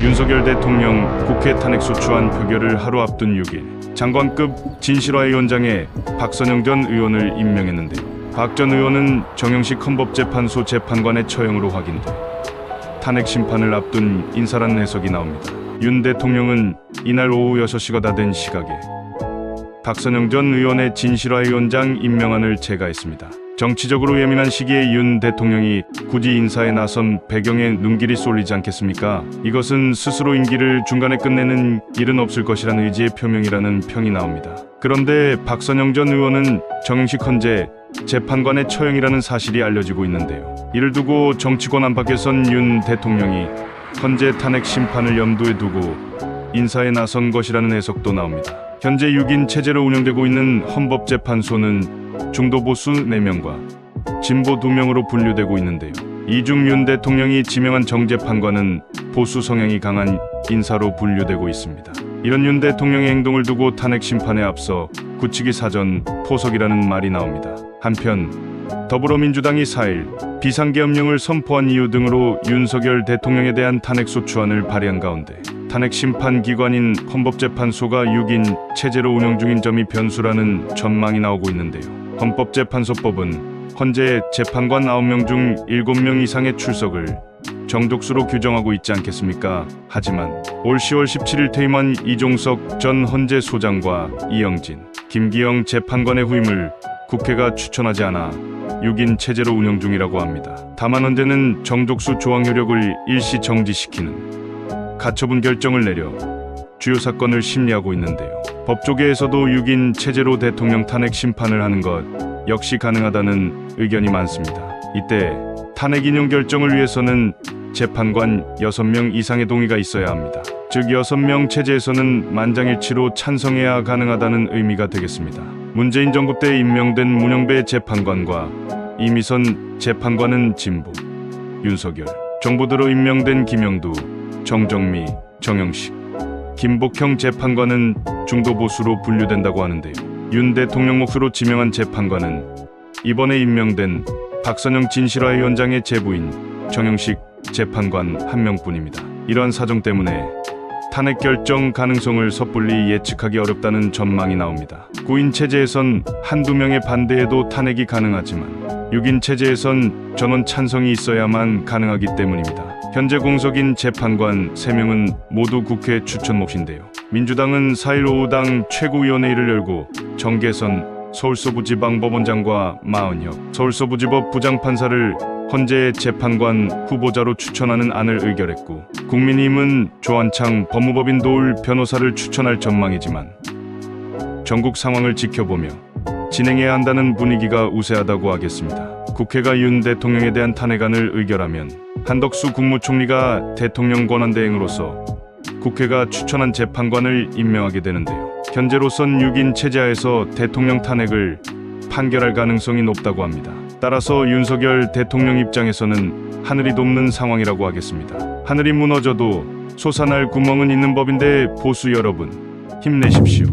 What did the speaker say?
윤석열 대통령 국회 탄핵소추안 표결을 하루 앞둔 6일 장관급 진실화위원장에 박선영 전 의원을 임명했는데요. 박 전 의원은 정영식 헌법재판소 재판관의 처형으로 확인돼 탄핵 심판을 앞둔 인사라는 해석이 나옵니다. 윤 대통령은 이날 오후 6시가 다 된 시각에 박선영 전 의원의 진실화위원장 임명안을 제거했습니다. 정치적으로 예민한 시기에 윤 대통령이 굳이 인사에 나선 배경에 눈길이 쏠리지 않겠습니까? 이것은 스스로 임기를 중간에 끝내는 일은 없을 것이라는 의지의 표명이라는 평이 나옵니다. 그런데 박선영 전 의원은 정영식 헌재 재판관의 처형이라는 사실이 알려지고 있는데요. 이를 두고 정치권 안팎에선 윤 대통령이 헌재 탄핵 심판을 염두에 두고 인사에 나선 것이라는 해석도 나옵니다. 현재 6인 체제로 운영되고 있는 헌법재판소는 중도 보수 4명과 진보 2명으로 분류되고 있는데요. 이 중 윤 대통령이 지명한 정재판관은 보수 성향이 강한 인사로 분류되고 있습니다. 이런 윤 대통령의 행동을 두고 탄핵 심판에 앞서 굳히기 사전 포석이라는 말이 나옵니다. 한편 더불어민주당이 4일 비상계엄령을 선포한 이유 등으로 윤석열 대통령에 대한 탄핵소추안을 발의한 가운데 탄핵 심판 기관인 헌법재판소가 6인 체제로 운영 중인 점이 변수라는 전망이 나오고 있는데요. 헌법재판소법은 헌재 재판관 9명 중 7명 이상의 출석을 정족수로 규정하고 있지 않겠습니까? 하지만 올 10월 17일 퇴임한 이종석 전 헌재 소장과 이영진, 김기영 재판관의 후임을 국회가 추천하지 않아 6인 체제로 운영 중이라고 합니다. 다만 헌재는 정족수 조항 효력을 일시 정지시키는 가처분 결정을 내려 주요 사건을 심리하고 있는데요. 법조계에서도 6인 체제로 대통령 탄핵 심판을 하는 것 역시 가능하다는 의견이 많습니다. 이때 탄핵 인용 결정을 위해서는 재판관 6명 이상의 동의가 있어야 합니다. 즉 6명 체제에서는 만장일치로 찬성해야 가능하다는 의미가 되겠습니다. 문재인 정부 때 임명된 문영배 재판관과 이미선 재판관은 진보, 윤석열 정부 들어 임명된 김영두, 정정미, 정영식, 김복형 재판관은 중도 보수로 분류된다고 하는데요. 윤 대통령 몫으로 지명한 재판관은 이번에 임명된 박선영 진실화위원장의 제부인 정영식 재판관 1명뿐입니다. 이러한 사정 때문에 탄핵 결정 가능성을 섣불리 예측하기 어렵다는 전망이 나옵니다. 9인 체제에선 한두 명의 반대에도 탄핵이 가능하지만 6인 체제에선 전원 찬성이 있어야만 가능하기 때문입니다. 현재 공석인 재판관 3명은 모두 국회 추천 몫인데요. 민주당은 4일 오후 당 최고위원회의를 열고 정계선 서울서부지방법원장과 마은혁 서울서부지법 부장판사를 헌재 재판관 후보자로 추천하는 안을 의결했고, 국민의힘은 조한창 법무법인 도울 변호사를 추천할 전망이지만 전국 상황을 지켜보며 진행해야 한다는 분위기가 우세하다고 하겠습니다. 국회가 윤 대통령에 대한 탄핵안을 의결하면 한덕수 국무총리가 대통령 권한대행으로서 국회가 추천한 재판관을 임명하게 되는데요. 현재로선 6인 체제하에서 대통령 탄핵을 판결할 가능성이 높다고 합니다. 따라서 윤석열 대통령 입장에서는 하늘이 돕는 상황이라고 하겠습니다. 하늘이 무너져도 솟아날 구멍은 있는 법인데 보수 여러분, 힘내십시오.